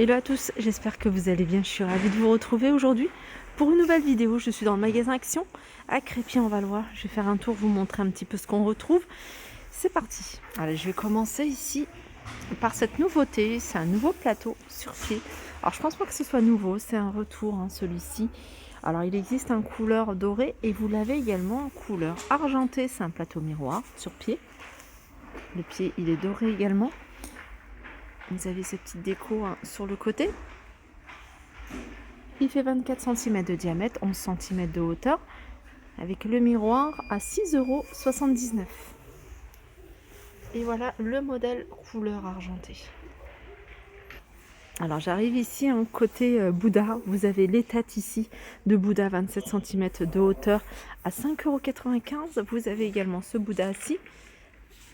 Hello à tous, j'espère que vous allez bien. Je suis ravie de vous retrouver aujourd'hui pour une nouvelle vidéo. Je suis dans le magasin Action à Crépy-en-Valois. Je vais faire un tour, vous montrer un petit peu ce qu'on retrouve. C'est parti. Allez, je vais commencer ici par cette nouveauté. C'est un nouveau plateau sur pied. Alors, je pense pas que ce soit nouveau, c'est un retour, celui-ci. Alors, il existe en couleur dorée et vous l'avez également en couleur argentée. C'est un plateau miroir sur pied. Le pied, il est doré également. Vous avez cette petite déco sur le côté. Il fait 24 cm de diamètre, 11 cm de hauteur, avec le miroir à 6,79 €. Et voilà le modèle couleur argentée. Alors j'arrive ici en côté Bouddha. Vous avez les têtes ici de Bouddha 27 cm de hauteur à 5,95 €. Vous avez également ce Bouddha-ci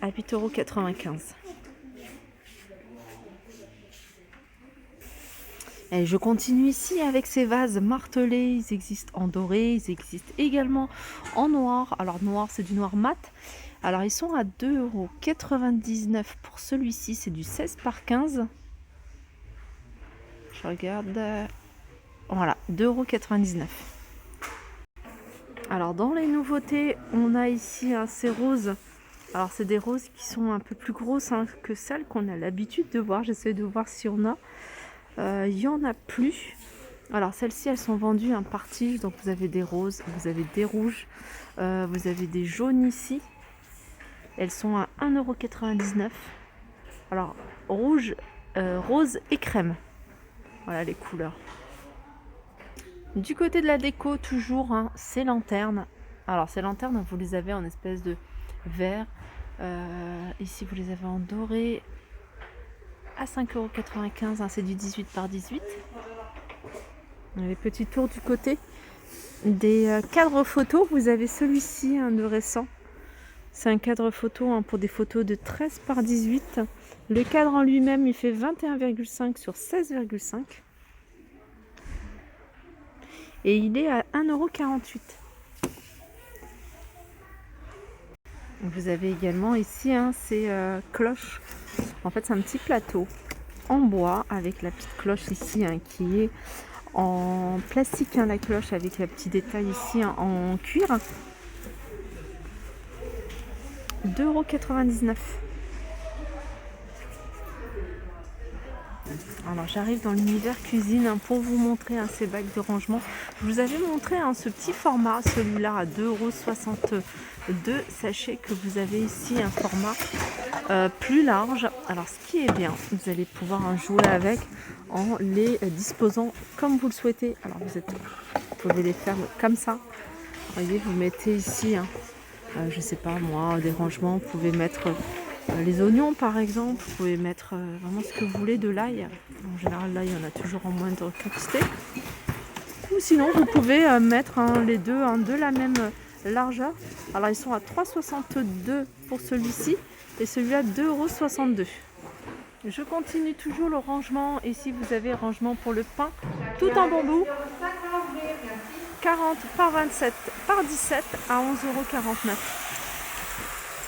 à 8,95 €. Et je continue ici avec ces vases martelés. Ils existent en doré, ils existent également en noir. Alors noir, c'est du noir mat. Alors ils sont à 2,99 € pour celui-ci. C'est du 16 par 15. Je regarde. Voilà, 2,99 €. Alors dans les nouveautés, on a ici ces roses. Alors c'est des roses qui sont un peu plus grosses que celles qu'on a l'habitude de voir. J'essaie de voir si on a. Il n'y en a plus. Alors celles-ci, elles sont vendues par tige. Donc vous avez des roses, vous avez des rouges, vous avez des jaunes ici. Elles sont à 1,99 €. Alors rouge, rose et crème. Voilà les couleurs. Du côté de la déco, toujours, ces lanternes. Alors ces lanternes, vous les avez en espèce de vert. Ici, vous les avez en doré à 5,95 €. C'est du 18 par 18. Les petits tours du côté des cadres photos. Vous avez celui-ci de récent. C'est un cadre photo pour des photos de 13 par 18. Le cadre en lui-même, il fait 21,5 sur 16,5. Et il est à 1,48 €. Vous avez également ici ces cloches. En fait, c'est un petit plateau en bois avec la petite cloche ici qui est en plastique, la cloche avec le petit détail ici en cuir. 2,99 €. Alors j'arrive dans l'univers cuisine pour vous montrer ces bacs de rangement. Je vous avais montré ce petit format, celui-là à 2,62 €. Sachez que vous avez ici un format plus large. Alors ce qui est bien, vous allez pouvoir jouer avec en les disposant comme vous le souhaitez. Alors vous pouvez les faire comme ça. Vous voyez, vous mettez ici, je sais pas moi, des rangements. Vous pouvez mettre les oignons par exemple. Vous pouvez mettre vraiment ce que vous voulez, de l'ail. En général, l'ail, il y en a toujours en moindre quantité. Ou sinon, vous pouvez mettre les deux de la même largeur. Alors ils sont à 3,62 € pour celui-ci et celui-là 2,62 €. Je continue toujours le rangement. Ici vous avez rangement pour le pain tout en bambou, 40 par 27 par 17 à 11,49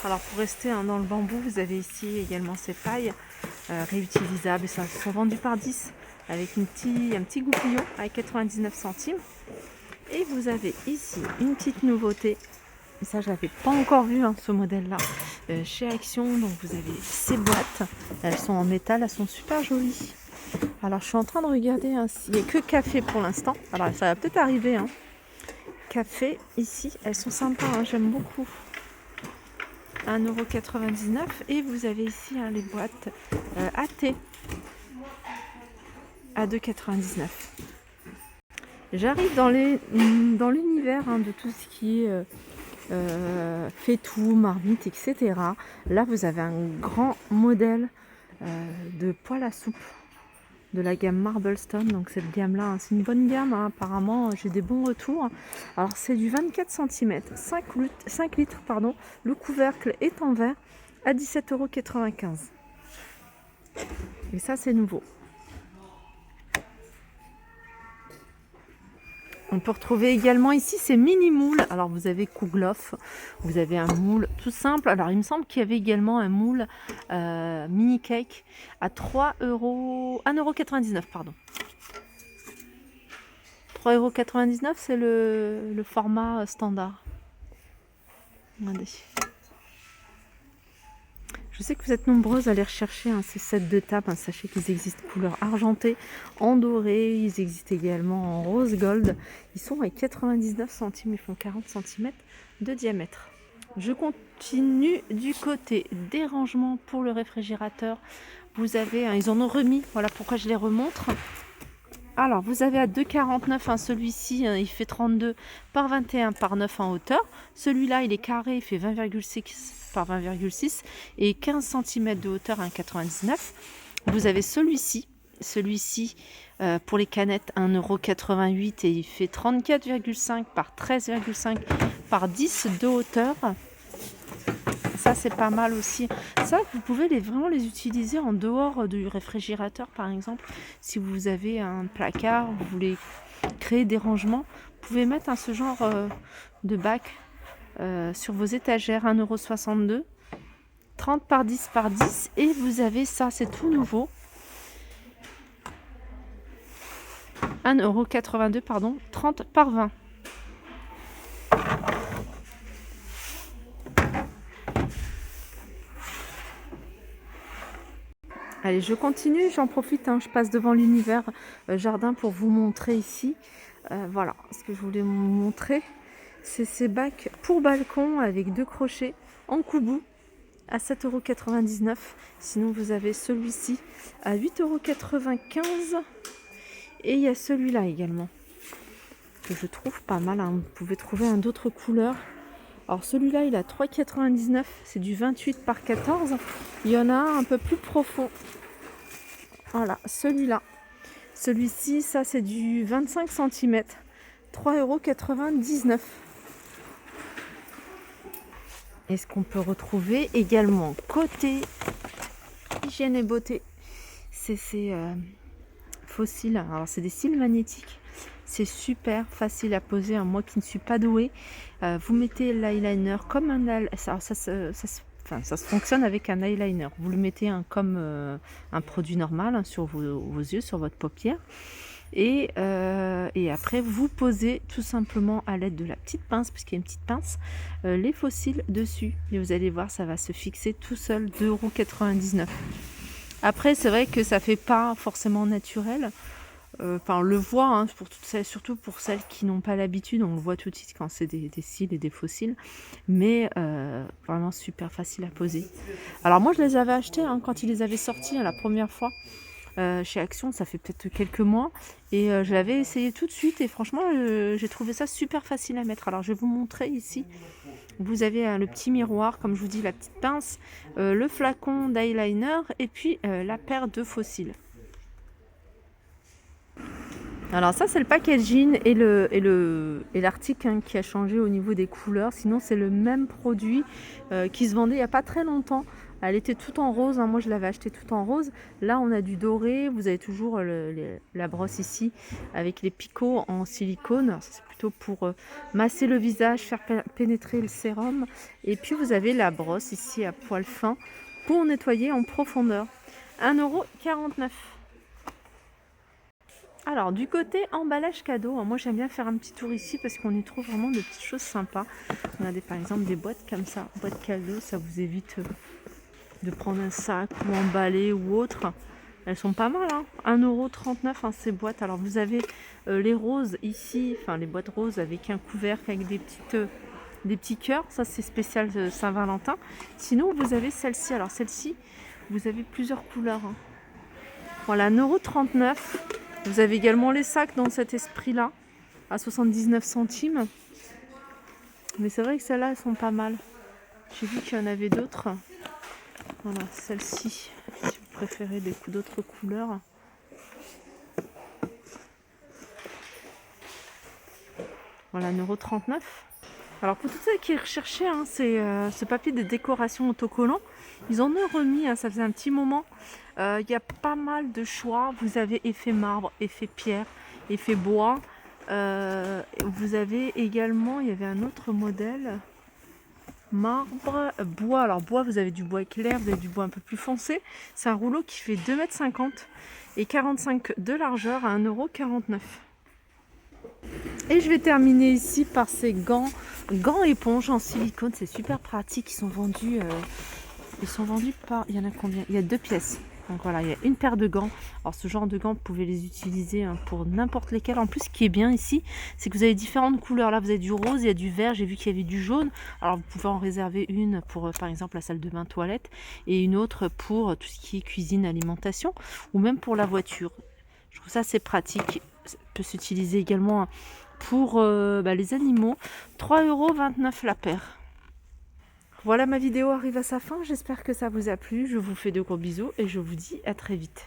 €. Alors pour rester dans le bambou, vous avez ici également ces pailles réutilisables. Ça sont vendues par 10 avec un petit goupillon à 99 centimes. Et vous avez ici une petite nouveauté. Et ça, je l'avais pas encore vu, ce modèle-là, chez Action. Donc vous avez ces boîtes. Elles sont en métal, elles sont super jolies. Alors je suis en train de regarder s'il n'y a que café pour l'instant. Alors ça va peut-être arriver. Café ici, elles sont sympas, j'aime beaucoup. 1,99 € et vous avez ici les boîtes à thé à 2,99 €. J'arrive dans l'univers de tout ce qui est fait tout, marmite, etc. Là, vous avez un grand modèle de poêle à soupe de la gamme Marblestone. Donc cette gamme-là, c'est une bonne gamme. Apparemment, j'ai des bons retours. Alors c'est du 24 cm, 5 litres, pardon. Le couvercle est en verre à 17,95 €. Et ça, c'est nouveau. On peut retrouver également ici ces mini moules. Alors vous avez Kouglof, vous avez un moule tout simple. Alors il me semble qu'il y avait également un moule mini cake à 1,99 €, pardon. 3,99 € c'est le format standard. Regardez. Je sais que vous êtes nombreuses à aller rechercher ces sets de table. Sachez qu'ils existent couleur argentée, en doré. Ils existent également en rose gold. Ils sont à 99 centimes. Ils font 40 cm de diamètre. Je continue du côté des rangements pour le réfrigérateur. Vous avez, ils en ont remis. Voilà pourquoi je les remontre. Alors, vous avez à 2,49 celui-ci, il fait 32 par 21 par 9 en hauteur. Celui-là, il est carré, il fait 20,6 par 20,6 et 15 cm de hauteur à 1,99 €. Vous avez celui-ci pour les canettes 1,88 € et il fait 34,5 par 13,5 par 10 de hauteur. Ça c'est pas mal aussi. Ça vous pouvez vraiment les utiliser en dehors du réfrigérateur par exemple. Si vous avez un placard, vous voulez créer des rangements, vous pouvez mettre ce genre de bac sur vos étagères. 1,62 €, 30 par 10 par 10 et vous avez ça, c'est tout nouveau. 1,82 €, pardon, 30 par 20. Allez, je continue, j'en profite, je passe devant l'univers jardin pour vous montrer ici. Voilà, ce que je voulais vous montrer, c'est ces bacs pour balcon avec 2 crochets en koubou à 7,99 €. Sinon, vous avez celui-ci à 8,95 € et il y a celui-là également que je trouve pas mal. Vous pouvez trouver d'autres couleurs. Alors celui-là, il a 3,99 €, c'est du 28 par 14. Il y en a un peu plus profond. Voilà, celui-là. Celui-ci, ça c'est du 25 cm, 3,99 €. Et ce qu'on peut retrouver également côté hygiène et beauté, c'est ces fossiles. Alors c'est des cils magnétiques. C'est super facile à poser. Moi qui ne suis pas douée, vous mettez l'eyeliner comme un ça se fonctionne avec un eyeliner. Vous le mettez comme un produit normal sur vos yeux, sur votre paupière. Et après, vous posez tout simplement à l'aide de la petite pince, puisqu'il y a une petite pince, les fossiles dessus. Et vous allez voir, ça va se fixer tout seul, 2,99 €. Après, c'est vrai que ça fait pas forcément naturel. On le voit, pour toutes celles, surtout pour celles qui n'ont pas l'habitude, on le voit tout de suite quand c'est des cils et des fossiles, mais vraiment super facile à poser. Alors moi je les avais achetés quand ils les avaient sortis la première fois chez Action, ça fait peut-être quelques mois, et je l'avais essayé tout de suite et franchement j'ai trouvé ça super facile à mettre. Alors je vais vous montrer ici. Vous avez le petit miroir, comme je vous dis, la petite pince, le flacon d'eyeliner et puis la paire de fossiles. Alors ça c'est le packaging et l'article qui a changé au niveau des couleurs. Sinon c'est le même produit qui se vendait il n'y a pas très longtemps. Elle était toute en rose, moi je l'avais acheté tout en rose. Là on a du doré, vous avez toujours la brosse ici avec les picots en silicone. C'est plutôt pour masser le visage, faire pénétrer le sérum. Et puis vous avez la brosse ici à poil fin pour nettoyer en profondeur. 1,49 €. Alors du côté emballage cadeau, moi j'aime bien faire un petit tour ici parce qu'on y trouve vraiment de petites choses sympas. Regardez par exemple des boîtes comme ça, boîtes cadeaux, ça vous évite de prendre un sac ou emballer ou autre. Elles sont pas mal, 1,39 € ces boîtes. Alors vous avez les roses ici, les boîtes roses avec un couvercle avec des petits cœurs, ça c'est spécial Saint-Valentin. Sinon vous avez celle-ci, alors celle-ci vous avez plusieurs couleurs. Voilà, 1,39 €. Vous avez également les sacs dans cet esprit-là, à 79 centimes. Mais c'est vrai que celles-là, elles sont pas mal. J'ai vu qu'il y en avait d'autres. Voilà, celle-ci, si vous préférez d'autres couleurs. Voilà, 1,39 €. Alors pour toutes celles qui recherchaient ce papier de décoration autocollant, ils en ont remis, ça faisait un petit moment. Il y a pas mal de choix. Vous avez effet marbre, effet pierre, effet bois. Vous avez également, il y avait un autre modèle, marbre, bois. Alors bois, vous avez du bois clair, vous avez du bois un peu plus foncé. C'est un rouleau qui fait 2,50 m et 45 de largeur à 1,49 €. Et je vais terminer ici par ces gants éponges en silicone. C'est super pratique. Ils sont vendus par... Il y en a combien? Il y a 2 pièces. Donc voilà, il y a une paire de gants. Alors ce genre de gants, vous pouvez les utiliser pour n'importe lesquels. En plus, ce qui est bien ici, c'est que vous avez différentes couleurs. Là, vous avez du rose, il y a du vert. J'ai vu qu'il y avait du jaune. Alors vous pouvez en réserver une pour, par exemple, la salle de bain toilette et une autre pour tout ce qui est cuisine, alimentation ou même pour la voiture. Je trouve ça assez pratique. Ça peut s'utiliser également pour les animaux. 3,29 € la paire. Voilà, ma vidéo arrive à sa fin. J'espère que ça vous a plu. Je vous fais de gros bisous et je vous dis à très vite.